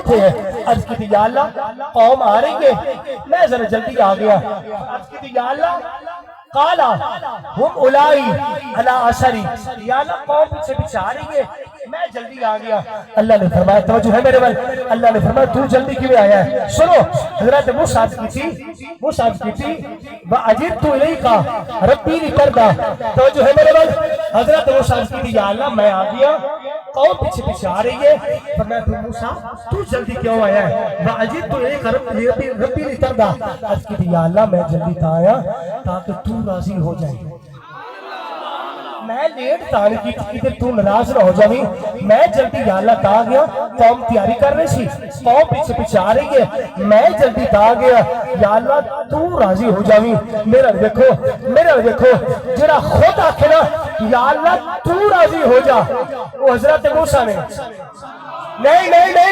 کتنے ہیں؟ عرض کی تھی یا اللہ قوم آ رہی ہے، میں ذرا جلدی آ گیا۔ عرض کی تھی یا اللہ قالا ہم اولائی علی اثری، یا اللہ قوم پیچھے پیچھے آ رہی ہے، میں جلدی آ گیا۔ اللہ نے فرمایا توجہ ہے میرے بھائی، اللہ نے فرمایا تو جلدی کیوں آیا ہے؟ سنو حضرت موسیٰ کی تھی وَأَجِبْتُ إِلَيْكَ رَبِّي لِتَرْضَىٰ، توجہ ہے میرے بھائی، حضرت موسیٰ کی تھی یا اللہ میں آ گیا، قوم پیچھے پیچھے آ رہی ہے، فرمایا تو موسیٰ تو جلدی کیوں آیا ہے؟ وَأَجِبْتُ إِلَيْكَ رَبِّي لِتَرْضَىٰ، عرض کی تھی یا اللہ میں جلدی تھا آیا تاکہ تو راضی ہو جائے، میں لیٹ تانے کی کہ تو ناراض نہ ہو جاوی، میں جلدی یا اللہ تا گیا، قوم تیاری کر رہی سی، قوم پیچھے پیچھے آ رہی ہے، میں جلدی تا گیا، یا اللہ تو راضی ہو جاوی۔ میرا دیکھو جڑا خود آکھے نا یا اللہ تو راضی ہو جا، وہ حضرت موسیٰ نے نہیں